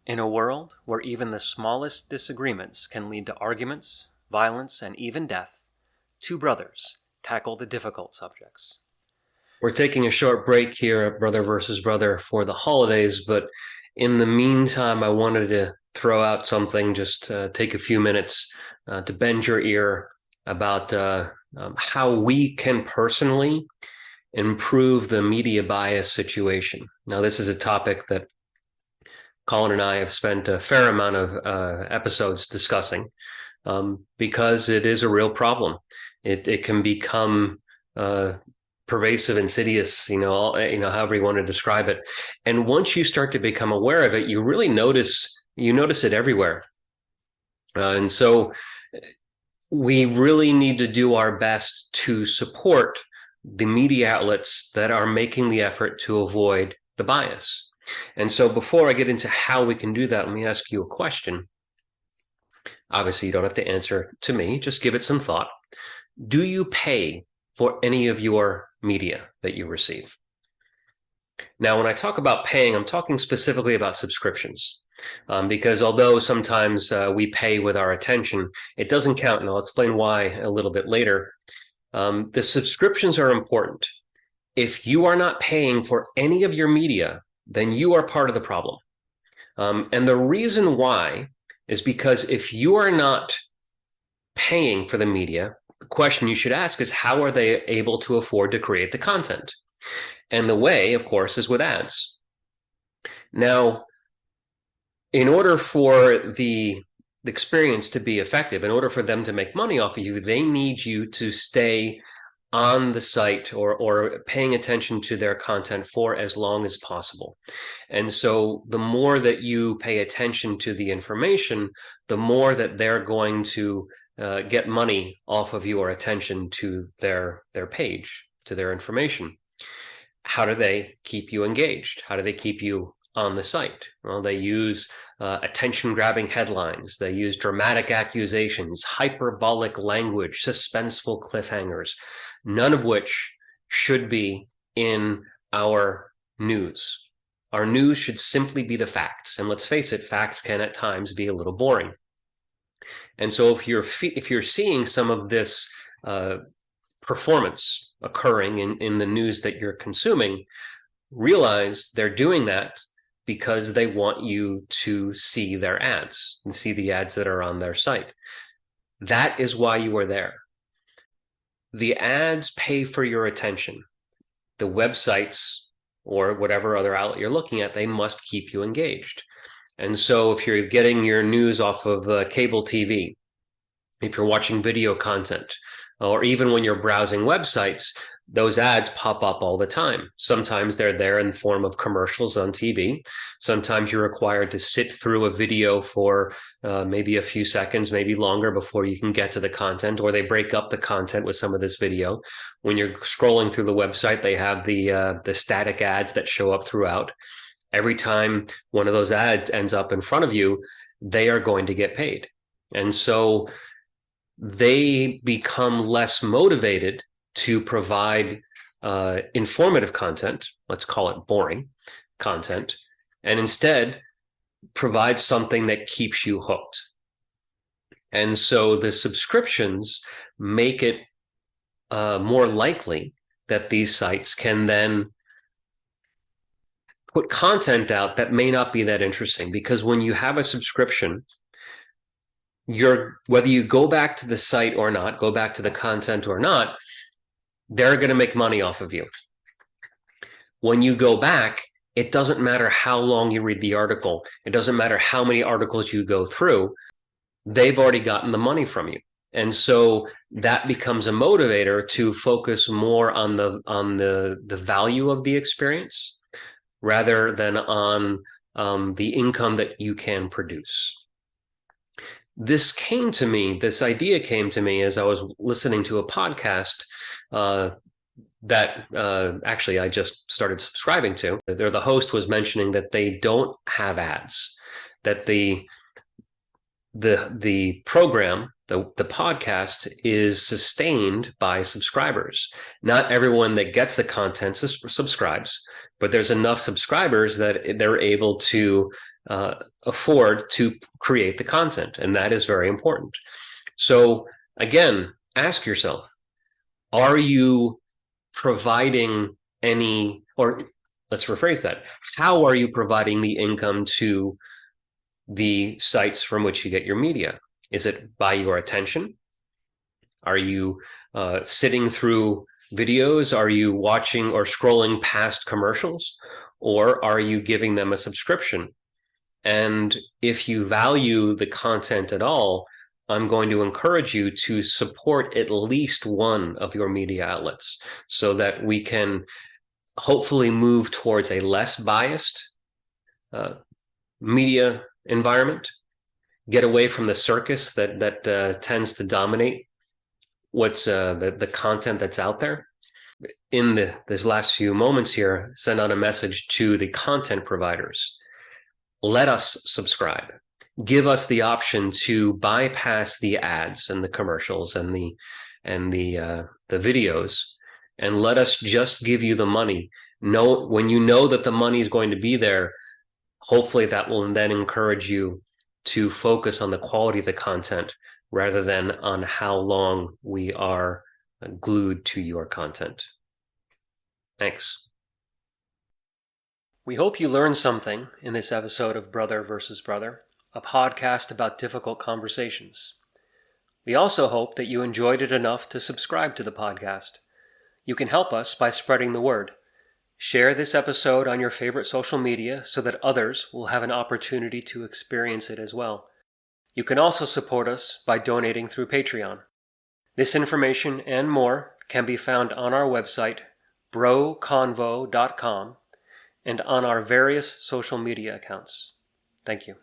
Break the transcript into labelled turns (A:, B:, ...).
A: In a world where even the smallest disagreements can lead to arguments, violence, and even death, two brothers tackle the difficult subjects.
B: We're taking a short break here at Brother versus Brother for the holidays, but in the meantime, I wanted to throw out something, just take a few minutes to bend your ear about how we can personally improve the media bias situation. Now, this is a topic that Colin and I have spent a fair amount of episodes discussing because it is a real problem. It can become pervasive, insidious, however you want to describe it. And once you start to become aware of it, you really notice it everywhere. And so we really need to do our best to support the media outlets that are making the effort to avoid the bias. And so before I get into how we can do that, let me ask you a question. Obviously, you don't have to answer to me, just give it some thought. Do you pay for any of your media that you receive? Now, when I talk about paying, I'm talking specifically about subscriptions, because although sometimes we pay with our attention, it doesn't count, and I'll explain why a little bit later. The subscriptions are important. If you are not paying for any of your media, then you are part of the problem. And the reason why is because if you are not paying for the media, the question you should ask is, how are they able to afford to create the content? And the way, of course, is with ads. Now, in order for the experience to be effective, in order for them to make money off of you, they need you to stay on the site or paying attention to their content for as long as possible. And so the more that you pay attention to the information, the more that they're going to get money off of your attention to their page, to their information. How do they keep you engaged? How do they keep you on the site? Well, they use attention-grabbing headlines. They use dramatic accusations, hyperbolic language, suspenseful cliffhangers, none of which should be in our news. Our news should simply be the facts. And let's face it, facts can at times be a little boring. And so if you're seeing some of this performance occurring in the news that you're consuming, realize they're doing that because they want you to see their ads and see the ads that are on their site. That is why you are there. The ads pay for your attention. The websites or whatever other outlet you're looking at, they must keep you engaged. And so if you're getting your news off of cable TV, if you're watching video content, or even when you're browsing websites, those ads pop up all the time. Sometimes they're there in the form of commercials on TV. Sometimes you're required to sit through a video for maybe a few seconds, maybe longer before you can get to the content, or they break up the content with some of this video. When you're scrolling through the website, they have the static ads that show up throughout. Every time one of those ads ends up in front of you, they are going to get paid. And so they become less motivated to provide informative content, let's call it boring content, and instead provide something that keeps you hooked. And so the subscriptions make it more likely that these sites can then put content out that may not be that interesting, because when you have a subscription, whether you go back to the site or not, go back to the content or not, they're going to make money off of you. When you go back, it doesn't matter how long you read the article. It doesn't matter how many articles you go through. They've already gotten the money from you. And so that becomes a motivator to focus more on the value of the experience rather than on the income that you can produce. This idea came to me as I was listening to a podcast that actually I just started subscribing to. The host was mentioning that they don't have ads, that the program The podcast is sustained by subscribers. Not everyone that gets the content subscribes, but there's enough subscribers that they're able to afford to create the content, and that is very important. So again, ask yourself, are you providing any, or let's rephrase that, how are you providing the income to the sites from which you get your media? Is it by your attention? Are you sitting through videos? Are you watching or scrolling past commercials? Or are you giving them a subscription? And if you value the content at all, I'm going to encourage you to support at least one of your media outlets so that we can hopefully move towards a less biased media environment, get away from the circus that tends to dominate what's the content that's out there. In this last few moments here, send out a message to the content providers. Let us subscribe. Give us the option to bypass the ads and the commercials and the videos, and let us just give you the money. When you know that the money is going to be there, hopefully that will then encourage you to focus on the quality of the content rather than on how long we are glued to your content. Thanks.
A: We hope you learned something in this episode of Brother versus Brother, a podcast about difficult conversations. We also hope that you enjoyed it enough to subscribe to the podcast. You can help us by spreading the word. Share this episode on your favorite social media so that others will have an opportunity to experience it as well. You can also support us by donating through Patreon. This information and more can be found on our website, broconvo.com, and on our various social media accounts. Thank you.